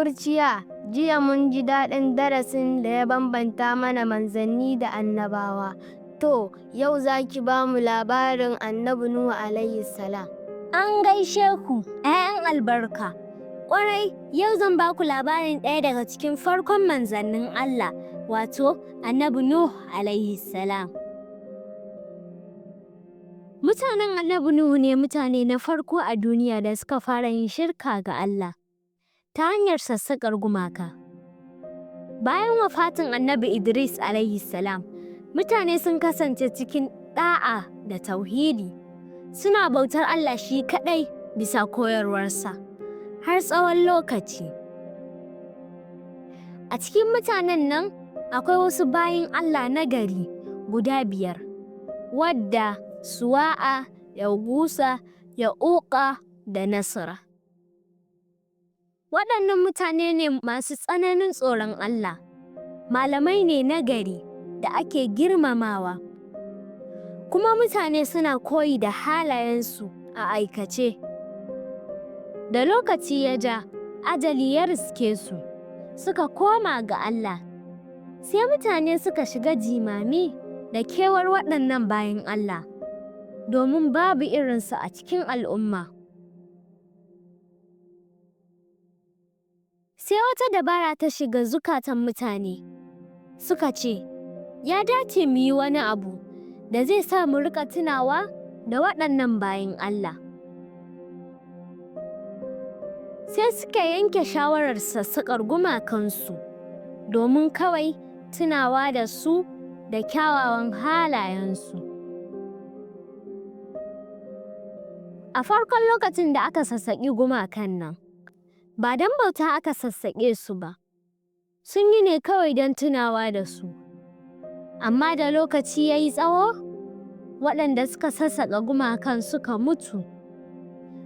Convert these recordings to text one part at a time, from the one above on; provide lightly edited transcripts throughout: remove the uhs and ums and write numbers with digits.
kurciya, jiya mun ji daɗin darasin da ya bambanta mana manzanni da annabawa. To, yau za ki ba mu labarin Annabi Nuhu alayhi salam. An gaishe ku, ‘ya'yan albarka. Ƙwarai, yau zan ba ku labarin ɗaya daga cikin farkon manzannin Allah, wato Annabi Nuhu alayhi salam. Mutanen Annabi Nuhu ne mutane na farko a duniya da suka fara yin shirka ga Allah ta hanyar sassaƙar gumaka. Bayan wafatin Annabi Idris alayhi salam, mutane sun kasance cikin ɗa'a da tauhidi. Suna bautar Allah shi kaɗai bisa koyarwarsa har tsawon lokaci. A cikin mutanen nan akwai wasu bayin Allah na gari guda 5, wadda Suwa'a, Yagusa, Ya'uqa da Nasra. Waɗannan mutane ne masu tsananin tsoron Allah, malamai ne na gari da ake girmamawa, kuma mutane suna koyi da halayensu a aikace. Da lokaci ya ja, ajali ya riske su, suka koma ga Allah. Sai mutane suka shiga jimami da kewar waɗannan bayin Allah, domin babu irinsu a cikin al'umma. Sai wata dabara ta shiga zukatan mutane, suka ce, ya dace mu yi wani abu da zai sa mu rika tunawa da waɗannan bayin Allah. Sai suka yanke shawarar sassaƙar gumakansu domin kawai tunawa da su da kyawawan halayensu. A farkon lokacin da aka sassaƙi gumakan nan, ba don bauta aka sassaƙe su ba, sun yi ne kawai don tunawa da su. Amma da lokaci ya yi tsawo, waɗanda suka sassaƙa gumakan suka mutu.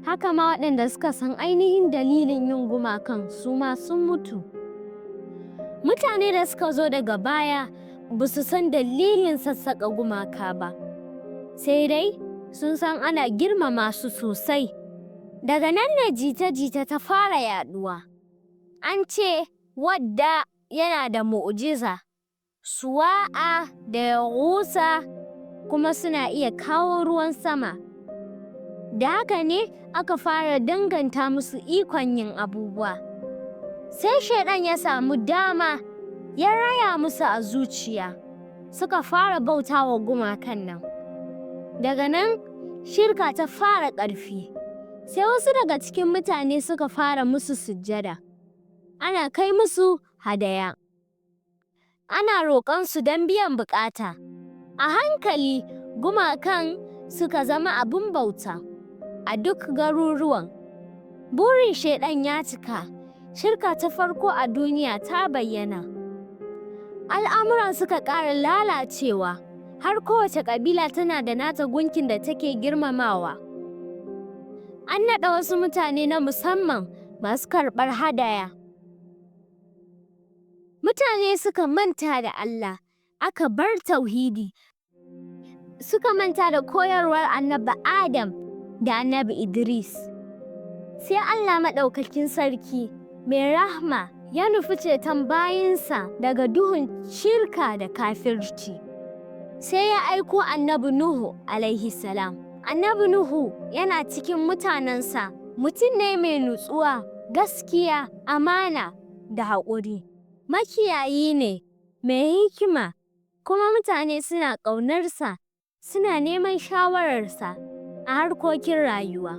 Haka ma waɗanda suka san ainihin dalilin yin gumakan su ma sun mutu. Mutane da suka zo daga baya ba su san dalilin sassaƙa gumaka ba, sai dai sun san ana girmama su sosai. Daga nan ne jita-jita ta fara yaɗuwa. An ce wadda yana da mu'jiza, Suwa'a da Yagusa kuma suna iya kawo ruwan sama. Da haka ne aka fara danganta musu ikon yin abubuwa. Sai Shaiɗan ya samu dama ya raya musu a zuciya, suka fara bautawa gumakan nan. Daga nan shirka ta fara ƙarfi. Sai wasu daga cikin mutane suka fara musu sujjada. Ana kai musu hadaya. Ana roƙonsu don biyan buƙata. A hankali gumakan suka zama abin bauta a duk garuruwan. Burin Shaiɗan ya cika. Shirka ta farko a duniya ta bayyana. Al'amuran suka ƙara lalacewa. Har kowace ƙabila tana da nata gunkin da take girmamawa. An naɗa wasu mutane na musamman masu karɓar hadaya. Mutane suka manta da Allah, aka bar tauhidi. Suka manta da koyarwar Annabi Adam da Annabi Idris. Sai Allah Maɗaukakin Sarki mai rahma ya nufi ceton bayinsa daga duhun shirka da kafirci. Sai ya aiko Annabi Nuhu alayhi salam. Annabi Nuhu yana cikin mutanensa, mutum ne mai nutsuwa, gaskiya, amana da haƙuri. Makiyayi ne, mai hikima, kuma mutane suna ƙaunarsa, suna neman shawararsa a harkokin rayuwa.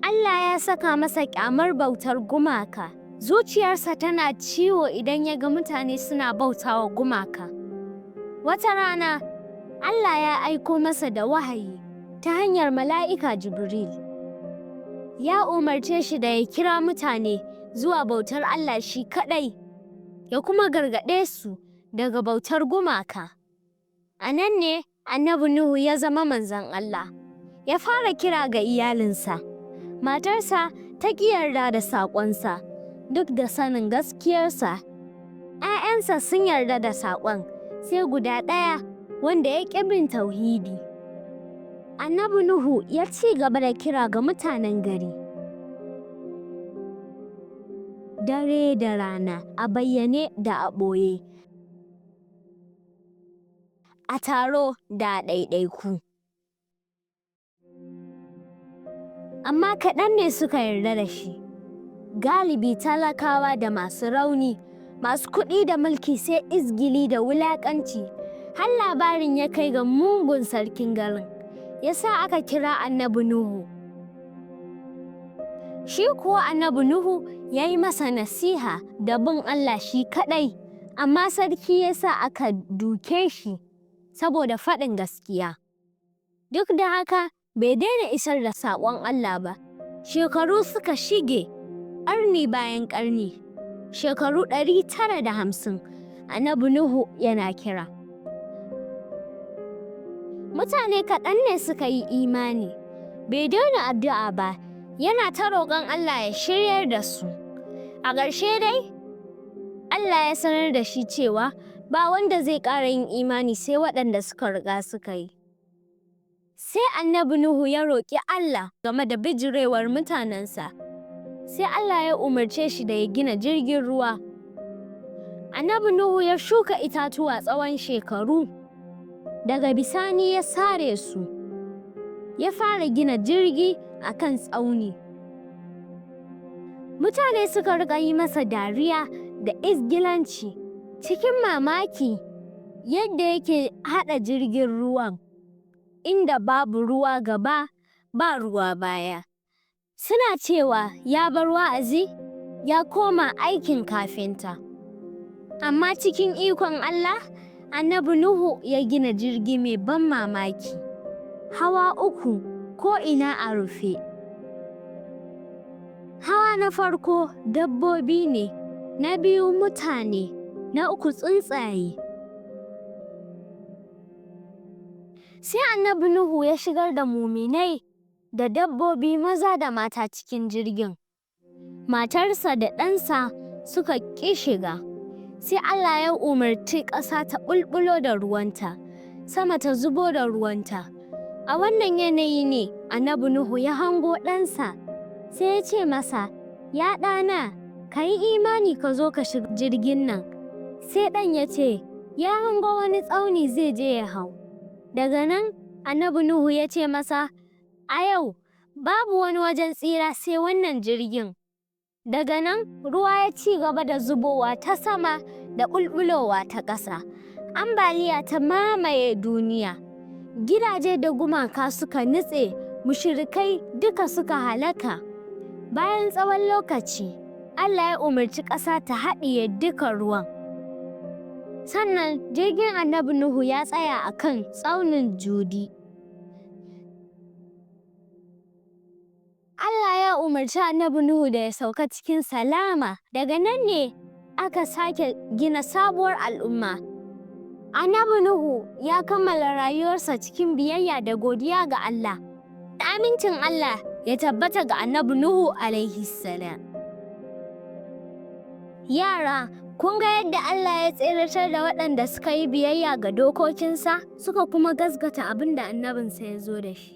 Allah ya saka masa ƙyamar bautar gumaka. Zuciyarsa tana ciwo idan ya ga mutane suna bautawa gumaka. Wata rana, Allah ya aiko masa da wahayi ta hanyar mala'ika Jibril. Ya umarce shi da ya kira mutane zuwa bautar Allah shi kaɗai, ya kuma gargaɗe su daga bautar gumaka. A nan ne Annabi Nuhu ya zama manzon Allah. Ya fara kira ga iyalinsa. Matarsa ta ƙi yarda da saƙonsa, duk da sanin gaskiyarsa. ‘Ya'yansa sun yarda da saƙon, sai guda ɗaya wanda ya ƙi bin tauhidi. Annabi Nuhu ya ci gaba da kira ga mutanen gari. dare da rana, a bayyane da a ɓoye, a taro da a ɗaiɗaiku. Amma kaɗan ne suka yarda da shi. Galibi talakawa da masu rauni, masu kuɗi da mulki sai izgili da wulaƙanci. Har labarin ya kai ga mugun sarkin garin, ya sa aka kira Annabi Nuhu. Shi kuwa Annabi Nuhu ya yi masa nasiha da bin Allah shi kaɗai, amma sarki ya sa aka duke shi saboda faɗin gaskiya. Duk da haka bai daina isar da saƙon Allah ba. Shekaru suka shige, ƙarni bayan ƙarni, shekaru 950, Annabi Nuhu yana kira. Mutane kaɗan ne suka yi imani. Bai daina addu'a ba, yana ta roƙon Allah ya shiryar da su. A ƙarshe dai, Allah ya sanar da shi cewa ba wanda zai ƙara yin imani sai waɗanda suka riga suka yi. Sai Annabi Nuhu ya roƙi Allah game da bijirewar mutanensa. Sai Allah ya umarce shi da ya gina jirgin ruwa. Annabi Nuhu ya shuka itatuwa tsawon shekaru. Daga bisani ya sare su. Ya fara gina jirgi a kan tsauni. Mutane suka riƙa yi masa dariya da izgilanci, cikin mamaki yadda yake haɗa jirgin ruwan inda babu ruwa gaba ba ruwa baya. Suna cewa ya bar wa'azi ya koma aikin kafinta. Amma cikin ikon Allah, Annabi Nuhu ya gina jirgi mai ban mamaki, hawa 3 ko ina a rufe. Hawa na farko dabbobi ne, na biyu mutane, na 3 tsuntsaye. Sai Annabi Nuhu ya shigar da muminai da dabbobi maza da mata cikin jirgin. Matarsa da ɗansa suka ƙi shiga. Sai Allah ya umarci ƙasa ta ɓulɓulo da ruwanta, sama ta zubo da ruwanta. A wannan yanayi ne Annabi Nuhu ya hango ɗansa, sai ya ce masa, "Ya ɗana, ka yi imani ka zo ka shiga jirgin nan." Sai ɗan ya ce, ya hango wani tsauni zai je ya hau. Daga nan Annabi Nuhu ya ce masa, "A yau babu wani wajen tsira sai wannan jirgin." Daga nan ruwa ya ci gaba da zubowa ta sama da ɓulɓulowa ta ƙasa. Ambaliya ta mamaye duniya. Gidaje da gumaka suka nutse, mushrikai duka suka halaka. Bayan tsawon lokaci, Allah ya umarci ƙasa ta haɗiye duka ruwan. Sannan jirgin Annabi Nuhu ya tsaya a kan tsaunin Judi. Allah ya umarci Annabi Nuhu da ya sauka cikin salama. Daga nan ne aka sake gina sabuwar al'umma. Annabi Nuhu ya kammala rayuwarsa cikin biyayya da godiya ga Allah. Amincin Allah ya tabbata ga Annabi Nuhu alaihi salam. Yara, kun ga yadda Allah ya tseratar da waɗanda suka yi biyayya ga dokokinsa, suka kuma gaskata abin da annabinsa ya zo da shi.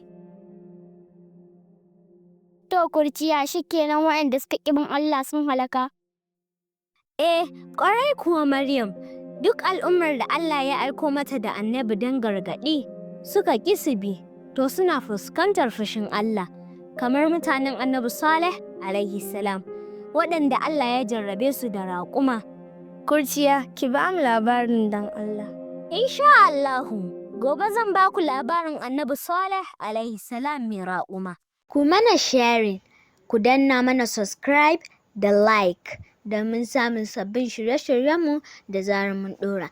To kurciya shi kenan waɗanda suka ƙi bin Allah sun halaka? Ƙwarai kuwa Maryam, duk al'ummar da Allah ya aiko mata da annabi don gargaɗi suka ƙi su bi, to suna fuskantar fushin Allah, kamar mutanen Annabi Saleh alaihi salam, waɗanda Allah ya jarrabe su da raƙuma. Kurciya, ki ba mu labarin dan Allah. Insha Allahu, gobe zan ba ku labarin Annabi Saleh alaihi salam mai raƙuma. Ku mana sharing, ku danna mana subscribe da like domin samun sabbin shirye-shiryenmu da zarar mun ɗora.